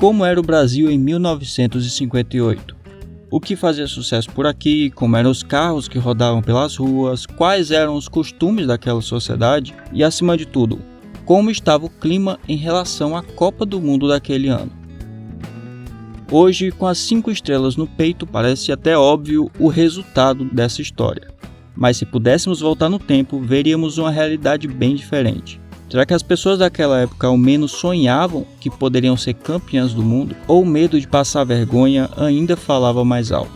como era o Brasil em 1958. O que fazia sucesso por aqui, como eram os carros que rodavam pelas ruas, quais eram os costumes daquela sociedade e, acima de tudo, como estava o clima em relação à Copa do Mundo daquele ano. Hoje, com as 5 estrelas no peito, parece até óbvio o resultado dessa história. Mas se pudéssemos voltar no tempo, veríamos uma realidade bem diferente. Será que as pessoas daquela época ao menos sonhavam que poderiam ser campeãs do mundo? Ou o medo de passar vergonha ainda falava mais alto?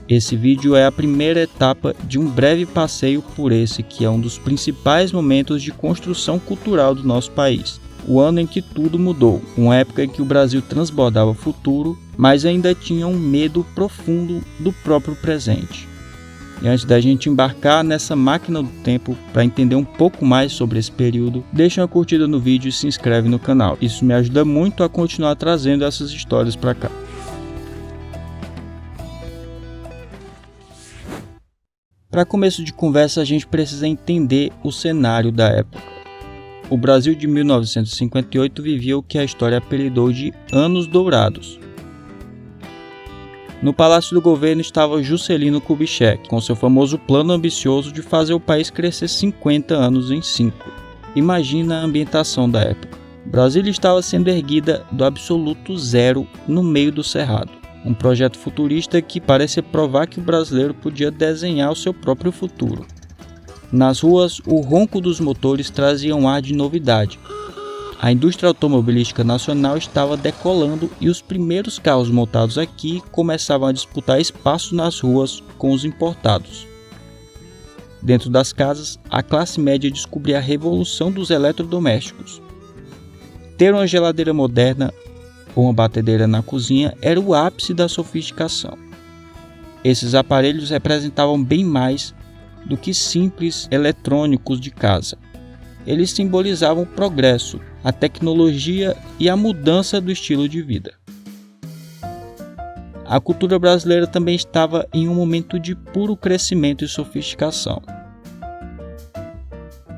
Esse vídeo é a primeira etapa de um breve passeio por esse que é um dos principais momentos de construção cultural do nosso país. O ano em que tudo mudou, uma época em que o Brasil transbordava futuro, mas ainda tinha um medo profundo do próprio presente. E antes da gente embarcar nessa máquina do tempo para entender um pouco mais sobre esse período, deixa uma curtida no vídeo e se inscreve no canal. Isso me ajuda muito a continuar trazendo essas histórias para cá. Para começo de conversa, a gente precisa entender o cenário da época. O Brasil de 1958 vivia o que a história apelidou de Anos Dourados. No Palácio do Governo estava Juscelino Kubitschek, com seu famoso plano ambicioso de fazer o país crescer 50 anos em 5. Imagina a ambientação da época. Brasília estava sendo erguida do absoluto zero no meio do cerrado. Um projeto futurista que parecia provar que o brasileiro podia desenhar o seu próprio futuro. Nas ruas, o ronco dos motores trazia um ar de novidade. A indústria automobilística nacional estava decolando e os primeiros carros montados aqui começavam a disputar espaço nas ruas com os importados. Dentro das casas, a classe média descobria a revolução dos eletrodomésticos. Ter uma geladeira moderna ou uma batedeira na cozinha era o ápice da sofisticação. Esses aparelhos representavam bem mais do que simples eletrônicos de casa. Eles simbolizavam o progresso, a tecnologia e a mudança do estilo de vida. A cultura brasileira também estava em um momento de puro crescimento e sofisticação.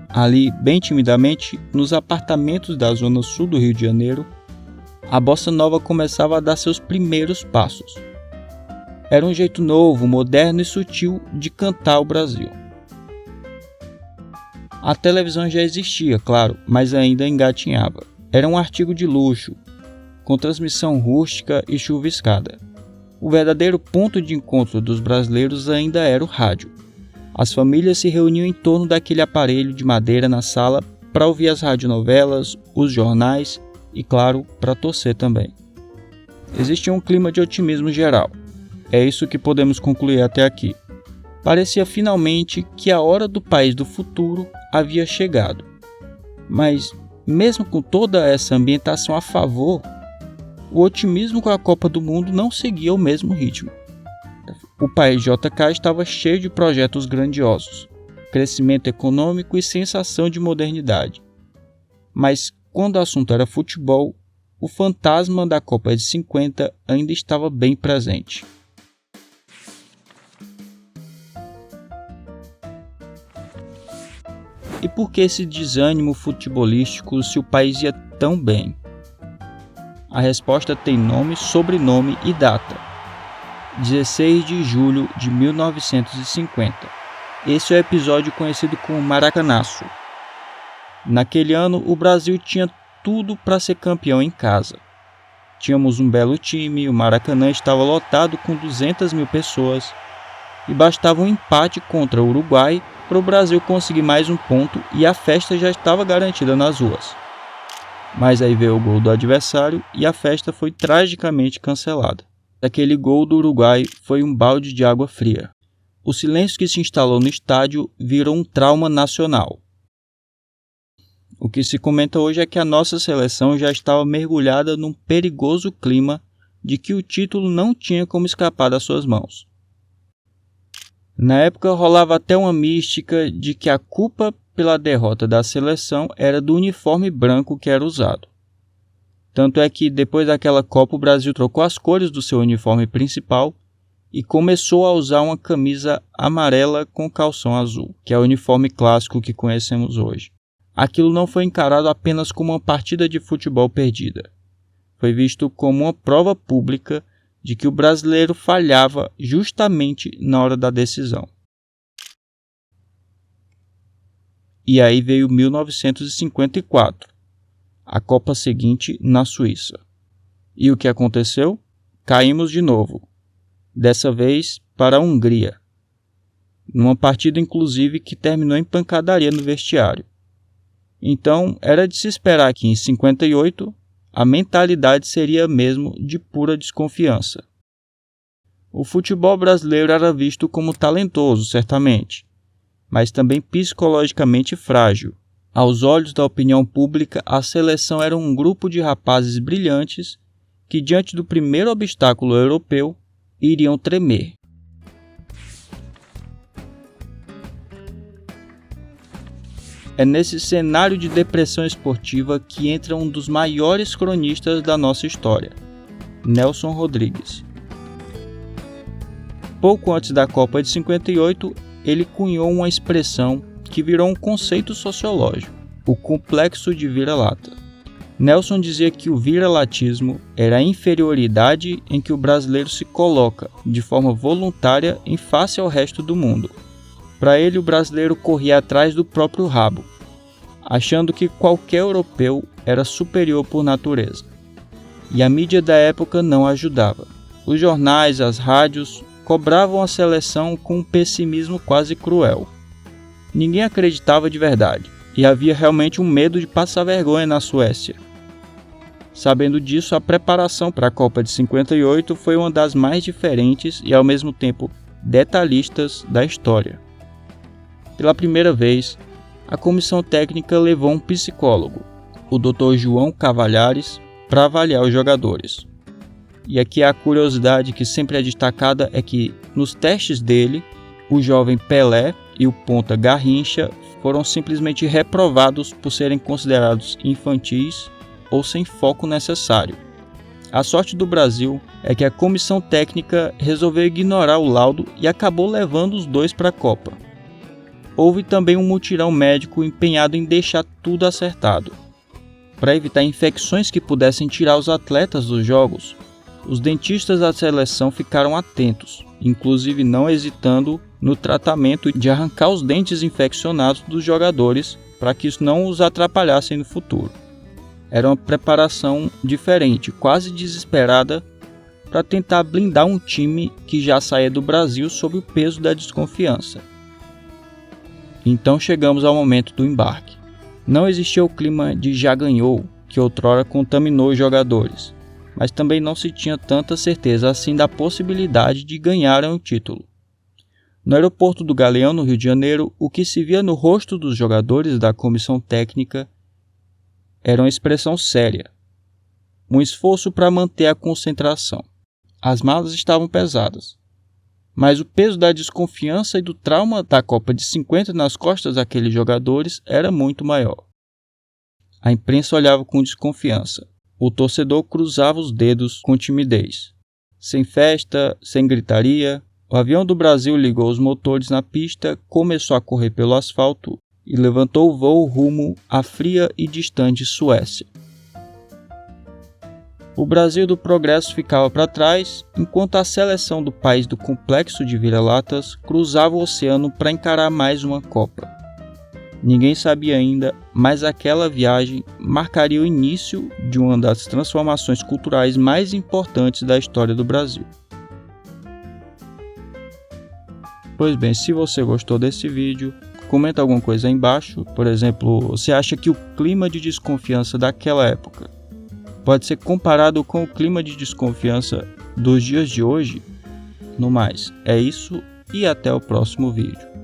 Ali, bem timidamente, nos apartamentos da zona sul do Rio de Janeiro, a bossa nova começava a dar seus primeiros passos. Era um jeito novo, moderno e sutil de cantar o Brasil. A televisão já existia, claro, mas ainda engatinhava. Era um artigo de luxo, com transmissão rústica e chuviscada. O verdadeiro ponto de encontro dos brasileiros ainda era o rádio. As famílias se reuniam em torno daquele aparelho de madeira na sala para ouvir as radionovelas, os jornais e, claro, para torcer também. Existia um clima de otimismo geral. É isso que podemos concluir até aqui. Parecia finalmente que a hora do país do futuro havia chegado. Mas, mesmo com toda essa ambientação a favor, o otimismo com a Copa do Mundo não seguia o mesmo ritmo. O país JK estava cheio de projetos grandiosos, crescimento econômico e sensação de modernidade. Mas, quando o assunto era futebol, o fantasma da Copa de 50 ainda estava bem presente. E por que esse desânimo futebolístico se o país ia tão bem? A resposta tem nome, sobrenome e data. 16 de julho de 1950. Esse é o episódio conhecido como Maracanaço. Naquele ano, o Brasil tinha tudo para ser campeão em casa. Tínhamos um belo time, o Maracanã estava lotado com 200 mil pessoas e bastava um empate contra o Uruguai para o Brasil conseguir mais um ponto e a festa já estava garantida nas ruas. Mas aí veio o gol do adversário e a festa foi tragicamente cancelada. Aquele gol do Uruguai foi um balde de água fria. O silêncio que se instalou no estádio virou um trauma nacional. O que se comenta hoje é que a nossa seleção já estava mergulhada num perigoso clima de que o título não tinha como escapar das suas mãos. Na época rolava até uma mística de que a culpa pela derrota da seleção era do uniforme branco que era usado. Tanto é que depois daquela Copa o Brasil trocou as cores do seu uniforme principal e começou a usar uma camisa amarela com calção azul, que é o uniforme clássico que conhecemos hoje. Aquilo não foi encarado apenas como uma partida de futebol perdida. foi visto como uma prova pública de que o brasileiro falhava justamente na hora da decisão. E aí veio 1954, a Copa seguinte na Suíça. E o que aconteceu? Caímos de novo, dessa vez para a Hungria, numa partida inclusive que terminou em pancadaria no vestiário. Então era de se esperar que em 58 a mentalidade seria mesmo de pura desconfiança. O futebol brasileiro era visto como talentoso, certamente, mas também psicologicamente frágil. Aos olhos da opinião pública, a seleção era um grupo de rapazes brilhantes que, diante do primeiro obstáculo europeu, iriam tremer. É nesse cenário de depressão esportiva que entra um dos maiores cronistas da nossa história, Nelson Rodrigues. Pouco antes da Copa de 58, ele cunhou uma expressão que virou um conceito sociológico, o complexo de vira-lata. Nelson dizia que o vira-latismo era a inferioridade em que o brasileiro se coloca, de forma voluntária, em face ao resto do mundo. Para ele, o brasileiro corria atrás do próprio rabo, achando que qualquer europeu era superior por natureza. E a mídia da época não ajudava. Os jornais, as rádios, cobravam a seleção com um pessimismo quase cruel. Ninguém acreditava de verdade, e havia realmente um medo de passar vergonha na Suécia. Sabendo disso, a preparação para a Copa de 58 foi uma das mais diferentes e ao mesmo tempo detalhistas da história. Pela primeira vez, a comissão técnica levou um psicólogo, o Dr. João Cavalhares, para avaliar os jogadores. E aqui a curiosidade que sempre é destacada é que, nos testes dele, o jovem Pelé e o ponta Garrincha foram simplesmente reprovados por serem considerados infantis ou sem foco necessário. A sorte do Brasil é que a comissão técnica resolveu ignorar o laudo e acabou levando os dois para a Copa. Houve também um mutirão médico empenhado em deixar tudo acertado. Para evitar infecções que pudessem tirar os atletas dos jogos, os dentistas da seleção ficaram atentos, inclusive não hesitando no tratamento de arrancar os dentes infeccionados dos jogadores para que isso não os atrapalhasse no futuro. Era uma preparação diferente, quase desesperada, para tentar blindar um time que já saía do Brasil sob o peso da desconfiança. Então chegamos ao momento do embarque. Não existia o clima de já ganhou, que outrora contaminou os jogadores, mas também não se tinha tanta certeza assim da possibilidade de ganharem o título. No aeroporto do Galeão, no Rio de Janeiro, o que se via no rosto dos jogadores da comissão técnica era uma expressão séria, um esforço para manter a concentração. As malas estavam pesadas, mas o peso da desconfiança e do trauma da Copa de 50 nas costas daqueles jogadores era muito maior. A imprensa olhava com desconfiança. O torcedor cruzava os dedos com timidez. Sem festa, sem gritaria, o avião do Brasil ligou os motores na pista, começou a correr pelo asfalto e levantou o voo rumo à fria e distante Suécia. O Brasil do progresso ficava para trás, enquanto a seleção do país do complexo de vira-latas cruzava o oceano para encarar mais uma Copa. Ninguém sabia ainda, mas aquela viagem marcaria o início de uma das transformações culturais mais importantes da história do Brasil. Pois bem, se você gostou desse vídeo, comenta alguma coisa aí embaixo. Por exemplo, você acha que o clima de desconfiança daquela época pode ser comparado com o clima de desconfiança dos dias de hoje? No mais, é isso e até o próximo vídeo.